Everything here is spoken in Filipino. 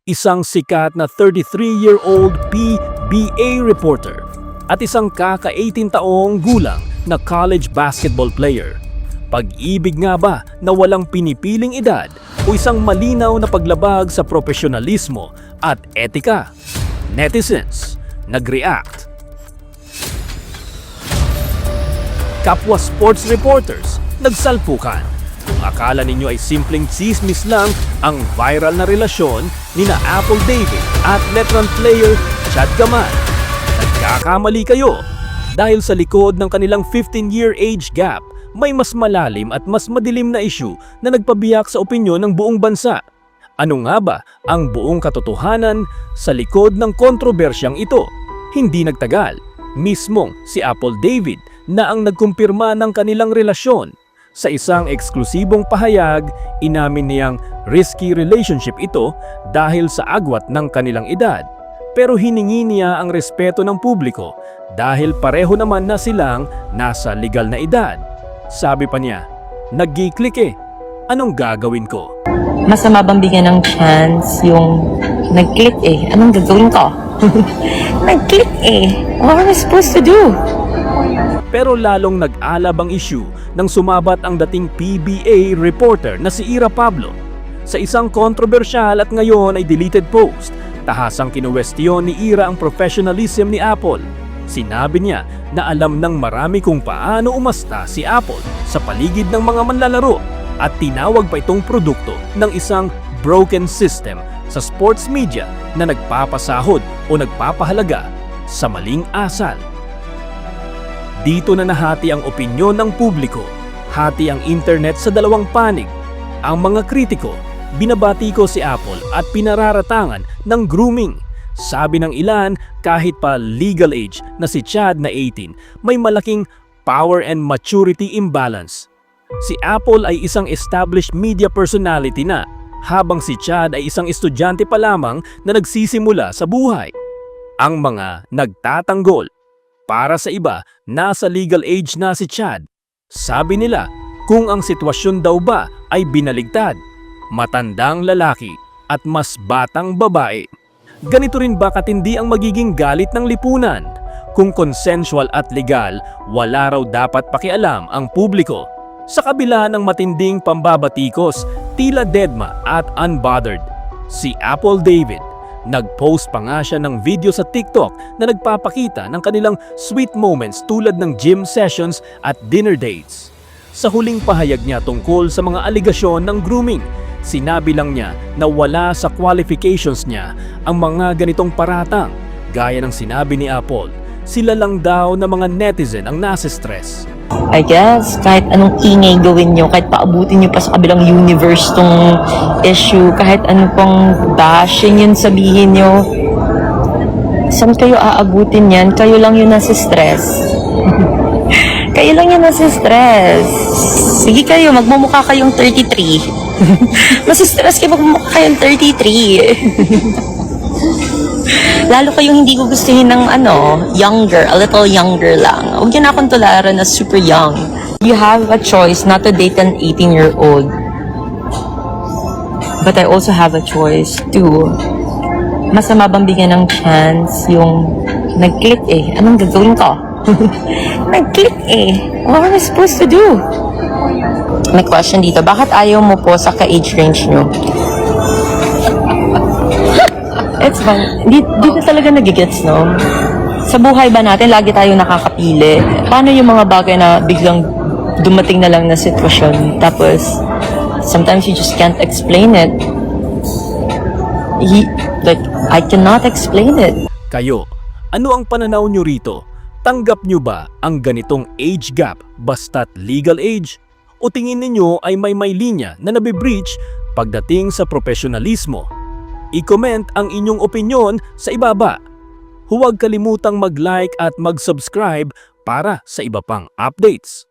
isang sikat na 33-year-old PBA reporter at isang kaka-18 taong gulang na college basketball player. Pag-ibig nga ba na walang pinipiling edad o isang malinaw na paglabag sa profesionalismo at etika? Netizens nag-react. Kapwa sports reporters nagsalpukan. Kung akala ninyo ay simpleng chismis lang ang viral na relasyon ni na Apple David at veteran player Chad Gaman, nagkakamali kayo dahil sa likod ng kanilang 15-year age gap may mas malalim at mas madilim na issue na nagpabiyak sa opinyon ng buong bansa. Ano nga ba ang buong katotohanan sa likod ng kontrobersyang ito? Hindi nagtagal, mismong si Apple David na ang nagkumpirma ng kanilang relasyon. Sa isang eksklusibong pahayag, inamin niyang risky relationship ito dahil sa agwat ng kanilang edad. Pero hiningi niya ang respeto ng publiko dahil pareho naman na silang nasa legal na edad. Sabi pa niya, nag-click anong gagawin ko? Masama bang bigyan ng chance yung nag-click anong gagawin ko? Nag-click what am I supposed to do? Pero lalong nag-alab ang issue nang sumabat ang dating PBA reporter na si Ira Pablo. Sa isang kontrobersyal at ngayon ay deleted post, tahasang kinuwestiyon ni Ira ang professionalism ni Apple. Sinabi niya na alam ng marami kung paano umasta si Apple sa paligid ng mga manlalaro at tinawag pa itong produkto ng isang broken system sa sports media na nagpapasahod o nagpapahalaga sa maling asal. Dito na nahati ang opinyon ng publiko, hati ang internet sa dalawang panig. Ang mga kritiko, binabati ko si Apple at pinararatangan ng grooming. Sabi ng ilan, kahit pa legal age na si Chad na 18, may malaking power and maturity imbalance. Si Apple ay isang established media personality na, habang si Chad ay isang estudyante pa lamang na nagsisimula sa buhay. Ang mga nagtatanggol, para sa iba, nasa legal age na si Chad. Sabi nila, kung ang sitwasyon daw ba ay binaligtad, matandang lalaki at mas batang babae. Ganito rin ba katindi ang magiging galit ng lipunan? Kung consensual at legal, wala raw dapat pakialam ang publiko. Sa kabila ng matinding pambabatikos, tila dedma at unbothered. Si Apple David, nag-post pa nga siya ng video sa TikTok na nagpapakita ng kanilang sweet moments tulad ng gym sessions at dinner dates. Sa huling pahayag niya tungkol sa mga aligasyon ng grooming, sinabi lang niya na wala sa qualifications niya ang mga ganitong paratang. Gaya ng sinabi ni Apple, sila lang daw na mga netizen ang nasa stress. I guess, kahit anong ingay gawin nyo, kahit paabutin nyo pa sa kabilang universe tong issue, kahit ano pang bashing yun sabihin nyo, saan kayo aabutin yan? Kayo lang yun nasa stress. Kayo lang yun nasa stress. Sige kayo, magmumukha kayong 33. Masistress kayo, magmumukha kayong 33. Lalo kayong hindi ko gustuhin ng younger, a little younger lang. Huwag yun akong tularan na super young. You have a choice not to date an 18-year-old. But I also have a choice to masama bang bigyan ng chance yung nag-click anong gagawin ko? Nag-click what am I supposed to do? May question dito, bakit ayaw mo po sa ka-age range nyo? It's fun. Dito talaga nagigets, no? Sa buhay ba natin, lagi tayo nakakapili. Paano yung mga bagay na biglang dumating na lang na sitwasyon? Tapos, sometimes you just can't explain it. I cannot explain it. Kayo, ano ang pananaw nyo rito? Tanggap nyo ba ang ganitong age gap basta't legal age? O tingin ninyo ay may linya na nabibreach pagdating sa profesionalismo? I-comment ang inyong opinyon sa ibaba. Huwag kalimutang mag-like at mag-subscribe para sa iba pang updates.